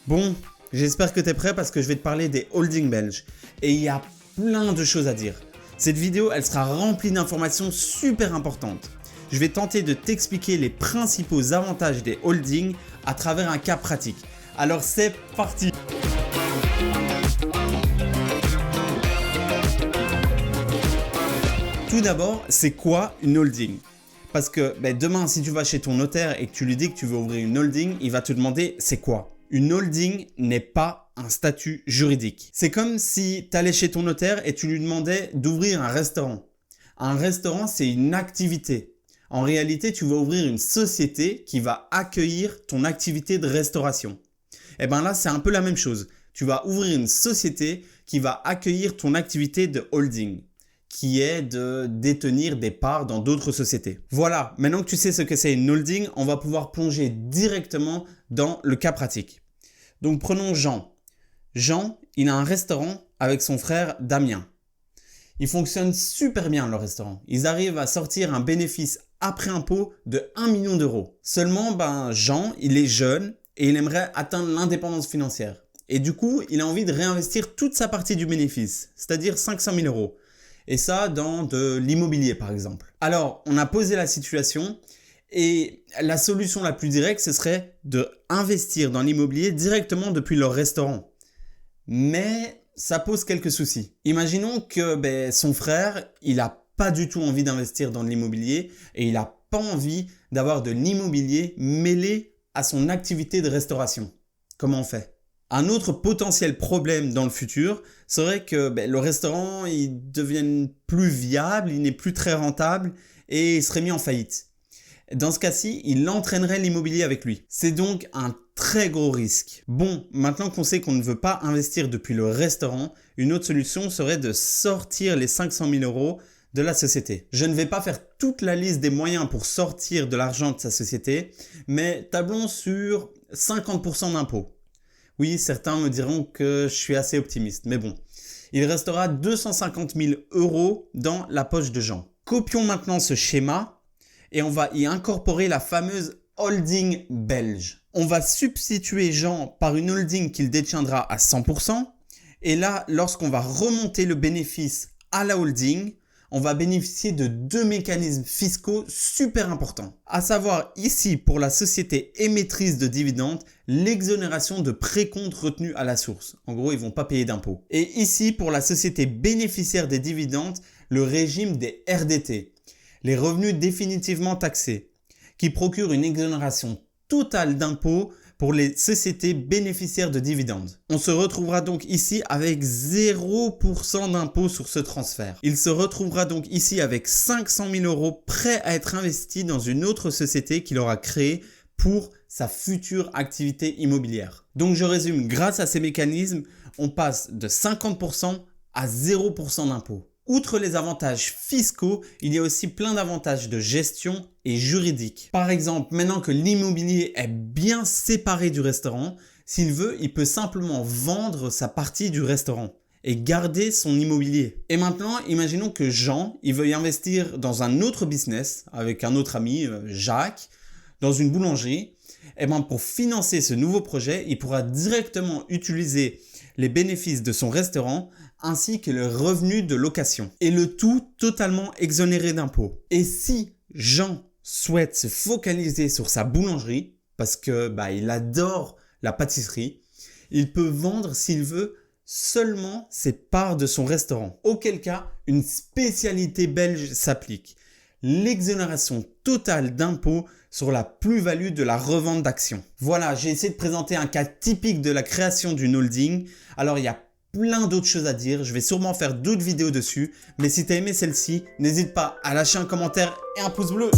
Bon, j'espère que tu es prêt parce que je vais te parler des holdings belges. Et il y a plein de choses à dire. Cette vidéo, elle sera remplie d'informations super importantes. Je vais tenter de t'expliquer les principaux avantages des holdings à travers un cas pratique. Alors c'est parti! Tout d'abord, c'est quoi une holding? Parce que demain, si tu vas chez ton notaire et que tu lui dis que tu veux ouvrir une holding, il va te demander c'est quoi? Une holding n'est pas un statut juridique. C'est comme si tu allais chez ton notaire et tu lui demandais d'ouvrir un restaurant. Un restaurant, c'est une activité. En réalité, tu vas ouvrir une société qui va accueillir ton activité de restauration. Et bien là, c'est un peu la même chose. Tu vas ouvrir une société qui va accueillir ton activité de holding, qui est de détenir des parts dans d'autres sociétés. Voilà, maintenant que tu sais ce que c'est une holding, on va pouvoir plonger directement dans le cas pratique. Donc prenons Jean. Jean, il a un restaurant avec son frère Damien. Il fonctionne super bien le restaurant. Ils arrivent à sortir un bénéfice après impôt de 1 million d'euros. Seulement, Jean, il est jeune et il aimerait atteindre l'indépendance financière. Et du coup, il a envie de réinvestir toute sa partie du bénéfice, c'est-à-dire 500 000 euros. Et ça dans de l'immobilier par exemple. Alors, on a posé la situation et la solution la plus directe, ce serait d'investir dans l'immobilier directement depuis leur restaurant. Mais ça pose quelques soucis. Imaginons que son frère, il n'a pas du tout envie d'investir dans l'immobilier et il n'a pas envie d'avoir de l'immobilier mêlé à son activité de restauration. Comment on fait ? Un autre potentiel problème dans le futur serait que le restaurant il devienne plus viable, il n'est plus très rentable et il serait mis en faillite. Dans ce cas-ci, il entraînerait l'immobilier avec lui. C'est donc un très gros risque. Bon, maintenant qu'on sait qu'on ne veut pas investir depuis le restaurant, une autre solution serait de sortir les 500 000 euros de la société. Je ne vais pas faire toute la liste des moyens pour sortir de l'argent de sa société, mais tablons sur 50% d'impôts. Oui, certains me diront que je suis assez optimiste, mais bon. Il restera 250 000 euros dans la poche de Jean. Copions maintenant ce schéma et on va y incorporer la fameuse holding belge. On va substituer Jean par une holding qu'il détiendra à 100%. Et là, lorsqu'on va remonter le bénéfice à la holding, on va bénéficier de deux mécanismes fiscaux super importants. À savoir ici pour la société émettrice de dividendes, l'exonération de précompte retenu à la source. En gros, ils vont pas payer d'impôts. Et ici pour la société bénéficiaire des dividendes, le régime des RDT, les revenus définitivement taxés, qui procurent une exonération totale d'impôts pour les sociétés bénéficiaires de dividendes. On se retrouvera donc ici avec 0% d'impôt sur ce transfert. Il se retrouvera donc ici avec 500 000 euros prêts à être investis dans une autre société qu'il aura créée pour sa future activité immobilière. Donc je résume, grâce à ces mécanismes, on passe de 50% à 0% d'impôt. Outre les avantages fiscaux, il y a aussi plein d'avantages de gestion et juridiques. Par exemple, maintenant que l'immobilier est bien séparé du restaurant, s'il veut, il peut simplement vendre sa partie du restaurant et garder son immobilier. Et maintenant, imaginons que Jean, il veuille investir dans un autre business avec un autre ami, Jacques, dans une boulangerie. Et pour financer ce nouveau projet, il pourra directement utiliser les bénéfices de son restaurant ainsi que le revenu de location. Et le tout totalement exonéré d'impôts. Et si Jean souhaite se focaliser sur sa boulangerie, parce que il adore la pâtisserie, il peut vendre s'il veut seulement ses parts de son restaurant. Auquel cas, une spécialité belge s'applique. L'exonération totale d'impôts sur la plus-value de la revente d'actions. Voilà, j'ai essayé de présenter un cas typique de la création d'une holding. Alors il y a plein d'autres choses à dire, je vais sûrement faire d'autres vidéos dessus, mais si tu as aimé celle-ci, n'hésite pas à lâcher un commentaire et un pouce bleu.